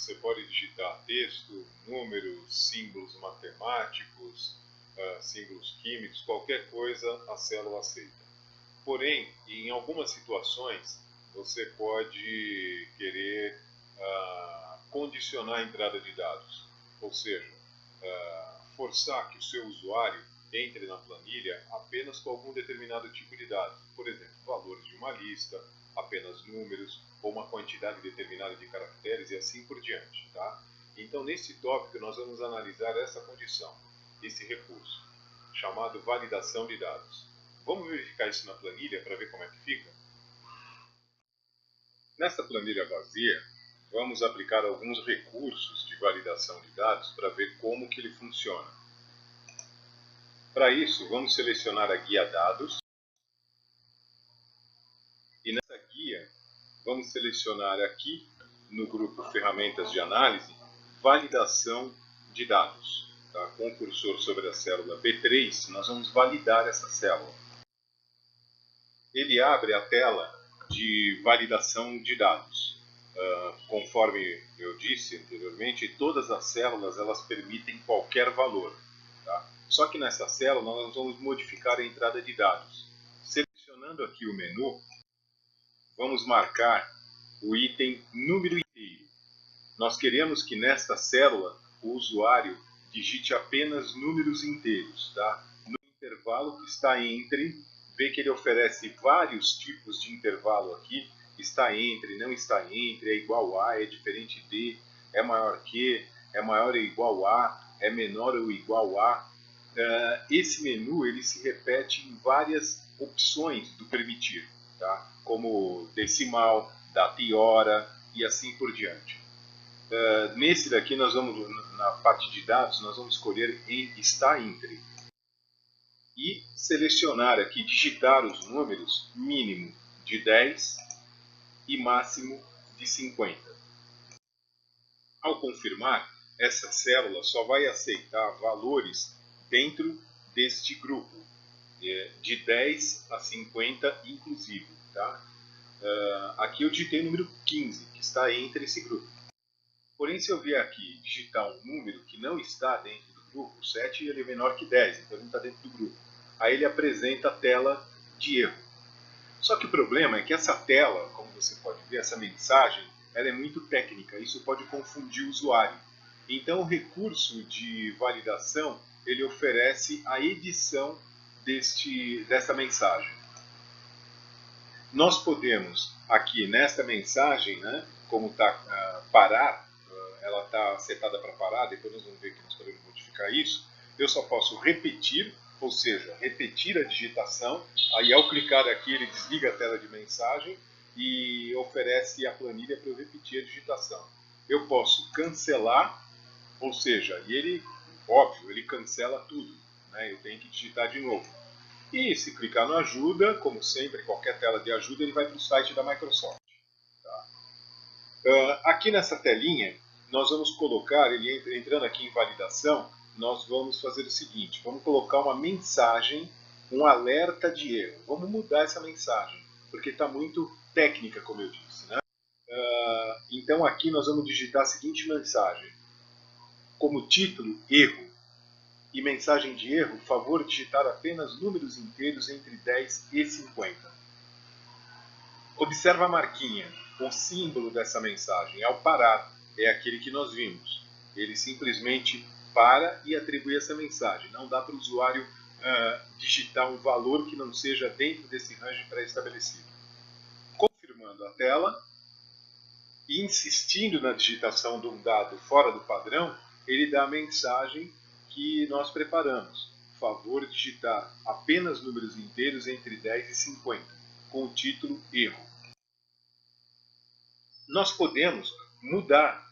você pode digitar texto, números, símbolos matemáticos, símbolos químicos, qualquer coisa a célula aceita. Porém, em algumas situações, você pode querer condicionar a entrada de dados, ou seja, forçar que o seu usuário entre na planilha apenas com algum determinado tipo de dados, por exemplo, valores de uma lista, apenas números, ou uma quantidade determinada de caracteres e assim por diante. Tá? Então, nesse tópico, nós vamos analisar essa condição, esse recurso, chamado validação de dados. Vamos verificar isso na planilha para ver como é que fica? Nessa planilha vazia, vamos aplicar alguns recursos de validação de dados para ver como que ele funciona. Para isso, vamos selecionar a guia dados. E nessa guia, vamos selecionar aqui, no grupo ferramentas de análise, validação de dados. Tá? Com o cursor sobre a célula B3, nós vamos validar essa célula. Ele abre a tela de validação de dados. Conforme eu disse anteriormente, todas as células elas permitem qualquer valor. Tá? Só que nessa célula nós vamos modificar a entrada de dados. Selecionando aqui o menu, vamos marcar o item número inteiro. Nós queremos que nesta célula o usuário digite apenas números inteiros. Tá? No intervalo que está entre, vê que ele oferece vários tipos de intervalo aqui. Está entre, não está entre, é igual a, é diferente de, é maior que, é maior ou igual a, é menor ou igual a. Esse menu ele se repete em várias opções do permitir, tá? Como decimal, data e hora e assim por diante. Nesse daqui, nós vamos, na parte de dados, nós vamos escolher em está entre. E selecionar aqui, digitar os números mínimo de 10 e máximo de 50. Ao confirmar, essa célula só vai aceitar valores dentro deste grupo, de 10 a 50 inclusive. Tá? Aqui eu digitei o número 15, que está entre esse grupo. Porém, se eu vier aqui digitar um número que não está dentro do grupo, o 7 ele é menor que 10, então ele não está dentro do grupo. Aí ele apresenta a tela de erro. Só que o problema é que essa tela, como você pode ver, essa mensagem, ela é muito técnica, isso pode confundir o usuário. Então o recurso de validação, ele oferece a edição desta mensagem. Nós podemos, aqui nesta mensagem, né, como está parar, ela está setada para parar, depois nós vamos ver que nós podemos modificar isso, eu só posso repetir, ou seja, repetir a digitação, aí ao clicar aqui ele desliga a tela de mensagem e oferece a planilha para eu repetir a digitação. Eu posso cancelar, ou seja, e ele, óbvio, ele cancela tudo, né? Eu tenho que digitar de novo. E se clicar no ajuda, como sempre, qualquer tela de ajuda, ele vai para o site da Microsoft. Tá? Aqui nessa telinha, nós vamos colocar, ele entrando aqui em validação, nós vamos fazer o seguinte, vamos colocar uma mensagem, um alerta de erro. Vamos mudar essa mensagem, porque está muito técnica, como eu disse. Né? Então aqui nós vamos digitar a seguinte mensagem. Como título, erro. E mensagem de erro, favor digitar apenas números inteiros entre 10 e 50. Observa a marquinha, o símbolo dessa mensagem. Ao parar, é aquele que nós vimos. Ele simplesmente para e atribui essa mensagem. Não dá para o usuário digitar um valor que não seja dentro desse range pré-estabelecido. Confirmando a tela e insistindo na digitação de um dado fora do padrão, ele dá a mensagem que nós preparamos. Favor digitar apenas números inteiros entre 10 e 50, com o título erro. Nós podemos mudar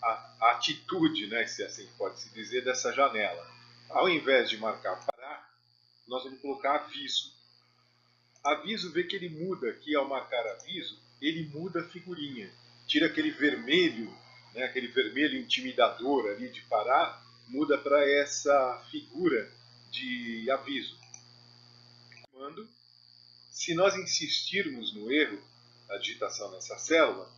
a atitude, né, se assim pode-se dizer, dessa janela. Ao invés de marcar parar, nós vamos colocar aviso. Aviso, vê que ele muda aqui, ao marcar aviso, ele muda a figurinha. Tira aquele vermelho, né, aquele vermelho intimidador ali de parar, muda para essa figura de aviso. Se nós insistirmos no erro, a digitação nessa célula,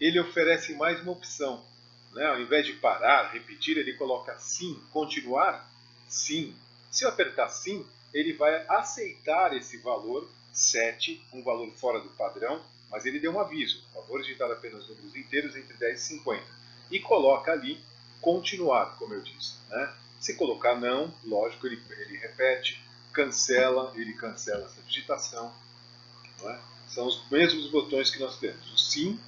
ele oferece mais uma opção, né? Ao invés de parar, repetir, ele coloca sim, continuar, sim. Se eu apertar sim, ele vai aceitar esse valor 7, um valor fora do padrão, mas ele deu um aviso, por favor digitar apenas números inteiros entre 10 e 50. E coloca ali continuar, como eu disse, né? Se colocar não, lógico, ele repete, cancela, ele cancela essa digitação. Não é? São os mesmos botões que nós temos. O sim,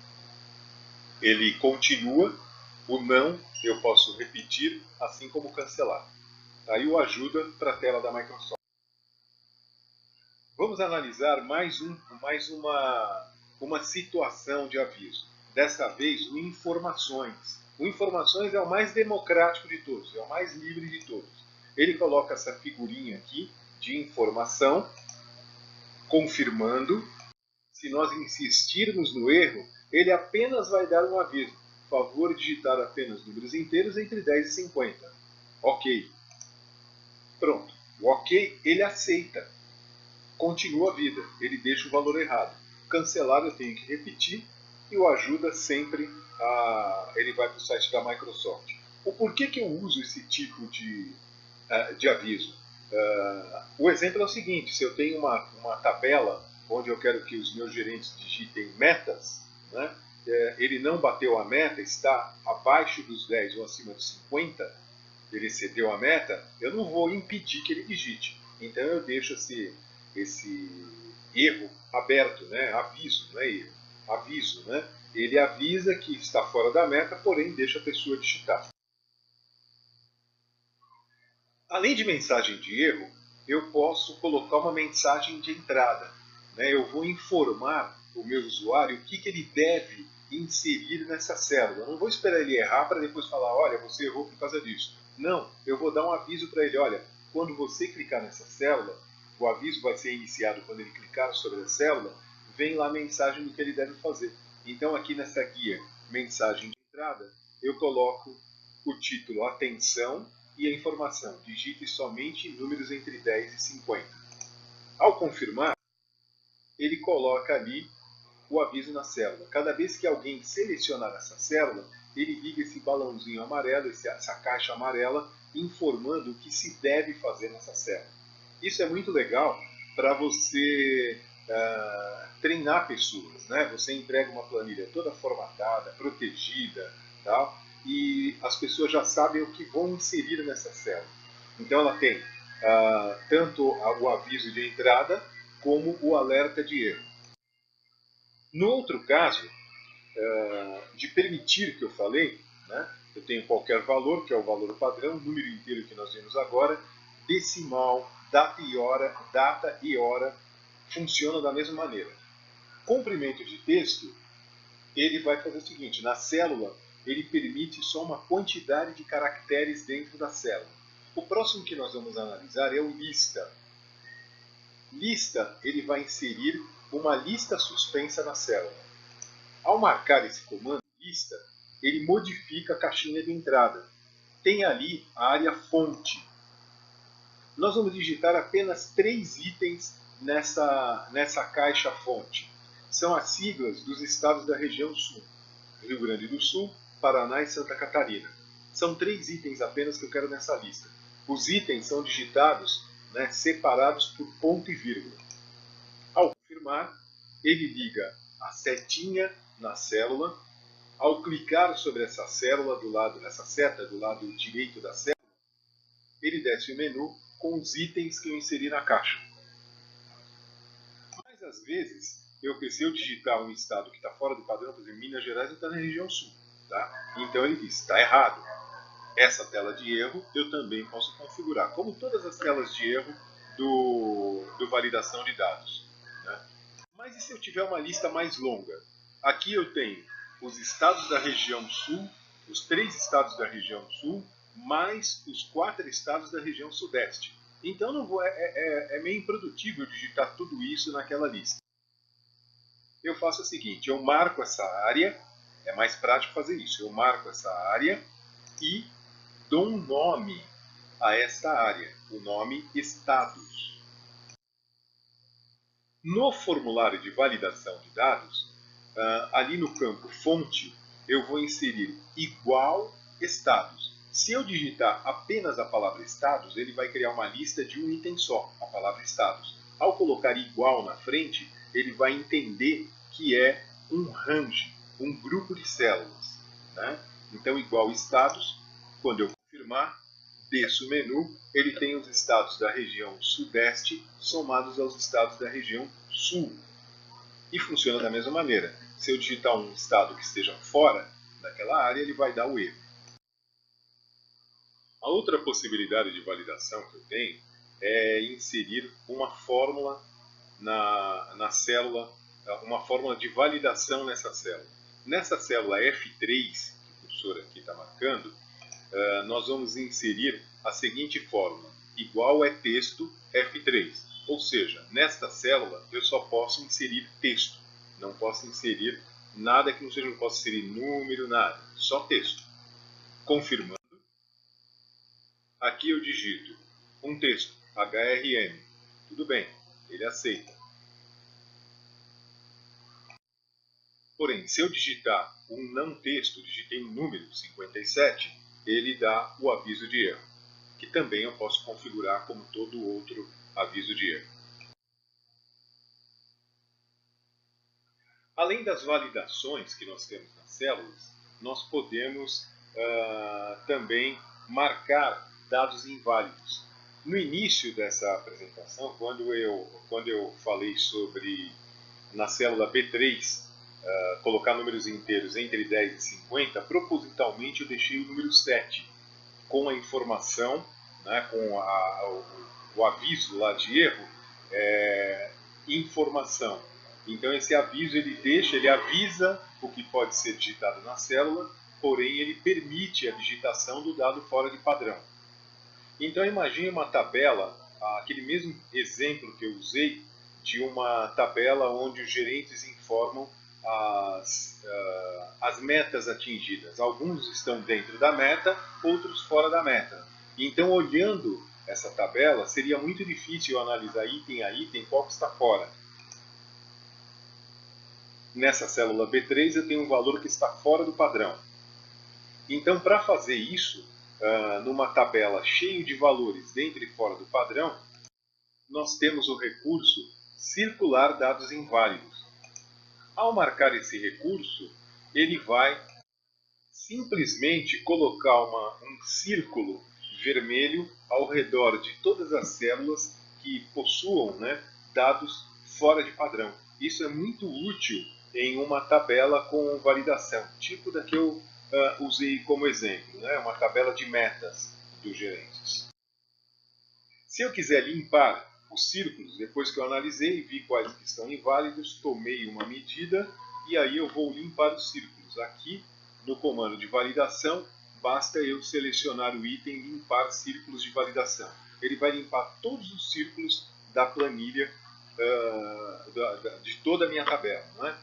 ele continua, o não, eu posso repetir, assim como cancelar. Aí o ajuda para a tela da Microsoft. Vamos analisar mais uma situação de aviso. Dessa vez, o informações. O informações é o mais democrático de todos, é o mais livre de todos. Ele coloca essa figurinha aqui de informação, confirmando. Se nós insistirmos no erro, ele apenas vai dar um aviso. Por favor, digitar apenas números inteiros entre 10 e 50. Ok. Pronto. O ok, ele aceita. Continua a vida, ele deixa o valor errado. Cancelar eu tenho que repetir e o ajuda sempre ele vai para o site da Microsoft. O porquê que eu uso esse tipo de aviso? O exemplo é o seguinte, se eu tenho uma tabela onde eu quero que os meus gerentes digitem metas, né, ele não bateu a meta, está abaixo dos 10 ou acima dos 50, ele excedeu a meta, eu não vou impedir que ele digite. Então eu deixo esse erro aberto, né? Aviso, não é erro, aviso, né? Ele avisa que está fora da meta, porém deixa a pessoa digitar. Além de mensagem de erro, eu posso colocar uma mensagem de entrada, né? Eu vou informar o meu usuário o que ele deve inserir nessa célula. Eu não vou esperar ele errar para depois falar, olha, você errou por causa disso. Não, eu vou dar um aviso para ele, olha, quando você clicar nessa célula, o aviso vai ser iniciado quando ele clicar sobre a célula, vem lá a mensagem do que ele deve fazer. Então aqui nessa guia, mensagem de entrada, eu coloco o título Atenção e a informação, digite somente números entre 10 e 50. Ao confirmar, ele coloca ali o aviso na célula. Cada vez que alguém selecionar essa célula, ele liga esse balãozinho amarelo, essa caixa amarela, informando o que se deve fazer nessa célula. Isso é muito legal para você treinar pessoas, né? Você entrega uma planilha toda formatada, protegida, tal, e as pessoas já sabem o que vão inserir nessa célula. Então ela tem tanto o aviso de entrada como o alerta de erro. No outro caso, de permitir que eu falei, né? Eu tenho qualquer valor, que é o valor padrão, número inteiro que nós vimos agora, decimal, data e hora, funciona da mesma maneira. Comprimento de texto, ele vai fazer o seguinte, na célula, ele permite só uma quantidade de caracteres dentro da célula. O próximo que nós vamos analisar é o lista. Lista, ele vai inserir uma lista suspensa na célula. Ao marcar esse comando, lista, ele modifica a caixinha de entrada. Tem ali a área fonte. Nós vamos digitar apenas 3 itens nessa caixa fonte. São as siglas dos estados da região sul. Rio Grande do Sul, Paraná e Santa Catarina. São 3 itens apenas que eu quero nessa lista. Os itens são digitados, né, separados por ponto e vírgula. Ao confirmar, ele liga a setinha na célula. Ao clicar sobre essa célula essa seta do lado direito da célula, ele desce o menu com os itens que eu inseri na caixa. Mas às vezes, se eu digitar um estado que está fora do padrão, por exemplo, Minas Gerais está na região sul. Tá? Então ele diz, está errado. Essa tela de erro eu também posso configurar, como todas as telas de erro do validação de dados. Né? Mas e se eu tiver uma lista mais longa? Aqui eu tenho os estados da região sul, os 3 estados da região sul, mais os 4 estados da região sudeste. Então não é meio improdutível digitar tudo isso naquela lista. Eu faço o seguinte, eu marco essa área, é mais prático fazer isso, eu marco essa área e dou um nome a esta área, o nome estados. No formulário de validação de dados, ali no campo fonte, eu vou inserir igual estados. Se eu digitar apenas a palavra estados, ele vai criar uma lista de um item só, a palavra estados. Ao colocar igual na frente, ele vai entender que é um range, um grupo de células, né? Então, igual estados, quando eu confirmar, desço o menu, ele tem os estados da região sudeste somados aos estados da região sul. E funciona da mesma maneira. Se eu digitar um estado que esteja fora daquela área, ele vai dar o erro. A outra possibilidade de validação que eu tenho é inserir uma fórmula na célula, uma fórmula de validação nessa célula. Nessa célula F3, que o cursor aqui está marcando, nós vamos inserir a seguinte fórmula: igual é texto F3. Ou seja, nesta célula eu só posso inserir texto, não posso inserir nada que não seja, não posso inserir número, nada, só texto. Confirmando, aqui eu digito um texto, HRM, tudo bem, ele aceita. Porém, se eu digitar um não texto, digitei um número 57, ele dá o aviso de erro, que também eu posso configurar como todo outro aviso de erro. Além das validações que nós temos nas células, nós podemos também marcar dados inválidos. No início dessa apresentação, quando eu falei sobre, na célula B3, colocar números inteiros entre 10 e 50, propositalmente eu deixei o número 7, com a informação, né, com o aviso lá de erro, informação. Então esse aviso ele avisa o que pode ser digitado na célula, porém ele permite a digitação do dado fora de padrão. Então imagine uma tabela, aquele mesmo exemplo que eu usei, de uma tabela onde os gerentes informam as metas atingidas. Alguns estão dentro da meta, outros fora da meta. Então, olhando essa tabela, seria muito difícil analisar item a item qual que está fora. Nessa célula B3 eu tenho um valor que está fora do padrão. Então, para fazer isso, numa tabela cheia de valores dentro e fora do padrão, nós temos o recurso circular dados inválidos. Ao marcar esse recurso, ele vai simplesmente colocar um círculo vermelho ao redor de todas as células que possuam, né, dados fora de padrão. Isso é muito útil em uma tabela com validação, tipo da que eu usei como exemplo, né, uma tabela de metas dos gerentes. Se eu quiser limpar os círculos, depois que eu analisei e vi quais que estão inválidos, tomei uma medida e aí eu vou limpar os círculos. Aqui, no comando de validação, basta eu selecionar o item limpar círculos de validação. Ele vai limpar todos os círculos da planilha de toda a minha tabela, não é?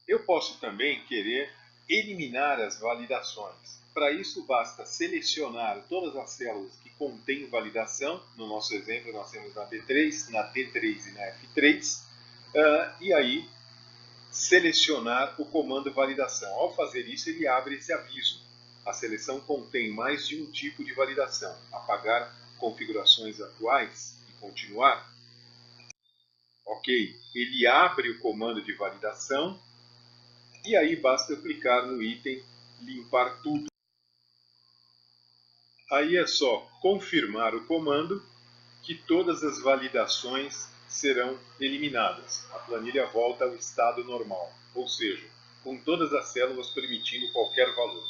Eu posso também querer eliminar as validações. Para isso, basta selecionar todas as células que contêm validação. No nosso exemplo, nós temos na B3, na D3 e na F3. E aí, selecionar o comando validação. Ao fazer isso, ele abre esse aviso. A seleção contém mais de um tipo de validação. Apagar configurações atuais e continuar. Ok, ele abre o comando de validação. E aí basta eu clicar no item limpar tudo. Aí é só confirmar o comando que todas as validações serão eliminadas. A planilha volta ao estado normal, ou seja, com todas as células permitindo qualquer valor.